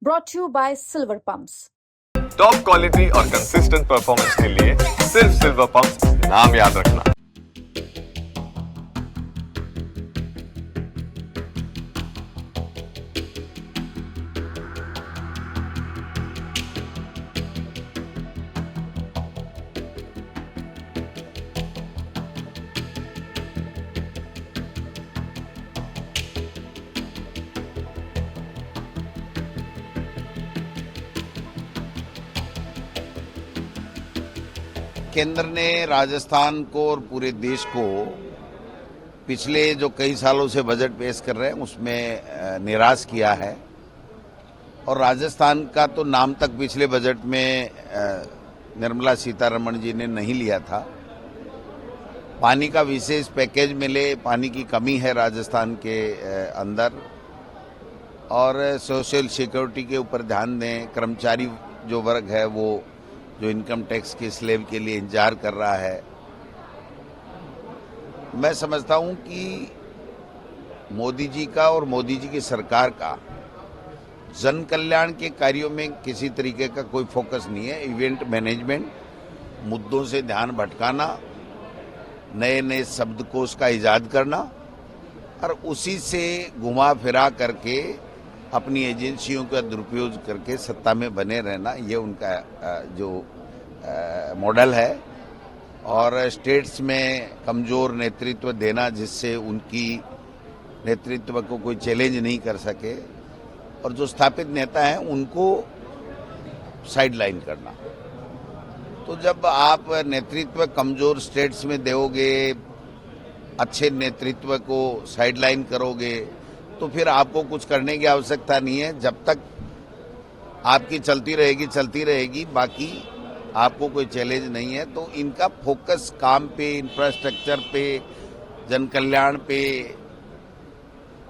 brought to you by Silver Pumps. Top quality और consistent performance के लिए सिर्फ सिल्वर पंप्स नाम याद रखना। केंद्र ने राजस्थान को और पूरे देश को पिछले जो कई सालों से बजट पेश कर रहे हैं उसमें निराश किया है और राजस्थान का तो नाम तक पिछले बजट में निर्मला सीतारमण जी ने नहीं लिया था। पानी का विशेष पैकेज मिले, पानी की कमी है राजस्थान के अंदर, और सोशल सिक्योरिटी के ऊपर ध्यान दें। कर्मचारी जो वर्ग है वो जो इनकम टैक्स के स्लैब के लिए इंतजार कर रहा है। मैं समझता हूं कि मोदी जी का और मोदी जी की सरकार का जन कल्याण के कार्यों में किसी तरीके का कोई फोकस नहीं है। इवेंट मैनेजमेंट, मुद्दों से ध्यान भटकाना, नए नए शब्दकोश का इजाद करना और उसी से घुमा फिरा करके अपनी एजेंसियों का दुरुपयोग करके सत्ता में बने रहना, ये उनका जो मॉडल है। और स्टेट्स में कमजोर नेतृत्व देना जिससे उनकी नेतृत्व को कोई चैलेंज नहीं कर सके, और जो स्थापित नेता हैं उनको साइडलाइन करना। तो जब आप नेतृत्व कमजोर स्टेट्स में दोगे, अच्छे नेतृत्व को साइडलाइन करोगे, तो फिर आपको कुछ करने की आवश्यकता नहीं है। जब तक आपकी चलती रहेगी, बाकी आपको कोई चैलेंज नहीं है। तो इनका फोकस काम पे, इंफ्रास्ट्रक्चर पे, जन कल्याण पे,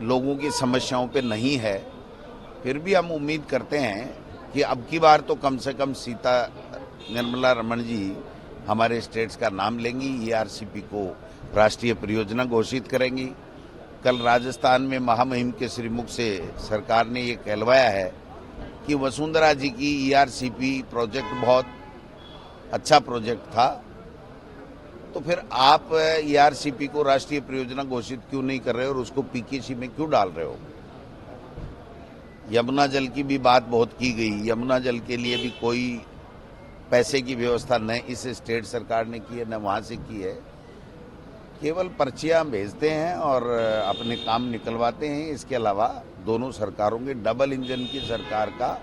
लोगों की समस्याओं पे नहीं है। फिर भी हम उम्मीद करते हैं कि अब की बार तो कम से कम निर्मला रमण जी हमारे स्टेट्स का नाम लेंगी, ईआरसीपी को राष्ट्रीय परियोजना घोषित करेंगी। कल राजस्थान में महामहिम के श्रीमुख से सरकार ने ये कहलवाया है कि वसुंधरा जी की ईआरसीपी प्रोजेक्ट बहुत अच्छा प्रोजेक्ट था, तो फिर आप ईआरसीपी को राष्ट्रीय परियोजना घोषित क्यों नहीं कर रहे हो और उसको पीकेसी में क्यों डाल रहे हो? यमुना जल की भी बात बहुत की गई। यमुना जल के लिए भी कोई पैसे की व्यवस्था न इस स्टेट सरकार ने की है, न वहाँ से की है। केवल पर्चियां भेजते हैं और अपने काम निकलवाते हैं। इसके अलावा दोनों सरकारों के डबल इंजन की सरकार का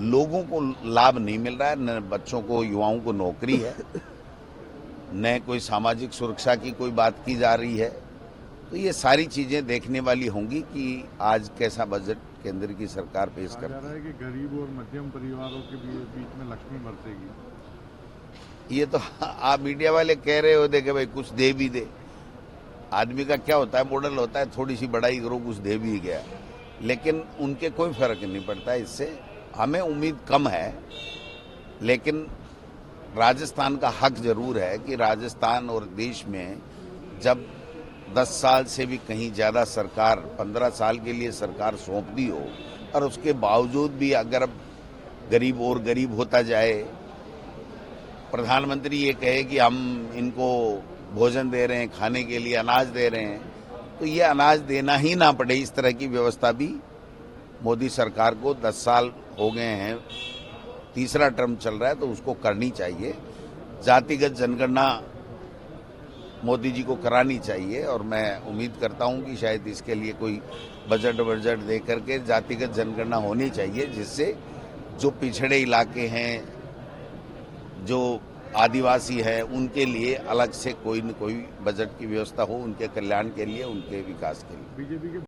लोगों को लाभ नहीं मिल रहा है। न बच्चों को, युवाओं को नौकरी है, न कोई सामाजिक सुरक्षा की कोई बात की जा रही है। तो ये सारी चीजें देखने वाली होंगी कि आज कैसा बजट केंद्र की सरकार पेश कर रही है। कि गरीब और मध्यम परिवारों के बीच में लक्ष्मी बरसेगी। ये तो आप मीडिया वाले कह रहे हो देखे भाई कुछ दे भी दे। आदमी का क्या होता है, मॉडल होता है, थोड़ी सी बड़ाई करो, कुछ दे भी गया, लेकिन उनके कोई फर्क नहीं पड़ता। इससे हमें उम्मीद कम है, लेकिन राजस्थान का हक जरूर है कि राजस्थान और देश में जब 10 साल से भी कहीं ज्यादा सरकार, 15 साल के लिए सरकार सौंप दी हो और उसके बावजूद भी अगर अब गरीब और गरीब होता जाए, प्रधानमंत्री ये कहे कि हम इनको भोजन दे रहे हैं, खाने के लिए अनाज दे रहे हैं, तो ये अनाज देना ही ना पड़े, इस तरह की व्यवस्था भी मोदी सरकार को 10 साल हो गए हैं, तीसरा टर्म चल रहा है, तो उसको करनी चाहिए। जातिगत जनगणना मोदी जी को करानी चाहिए और मैं उम्मीद करता हूं कि शायद इसके लिए कोई बजट दे करके जातिगत जनगणना होनी चाहिए, जिससे जो पिछड़े इलाके हैं, जो आदिवासी है, उनके लिए अलग से कोई न कोई बजट की व्यवस्था हो, उनके कल्याण के लिए, उनके विकास के लिए। बीजेपी के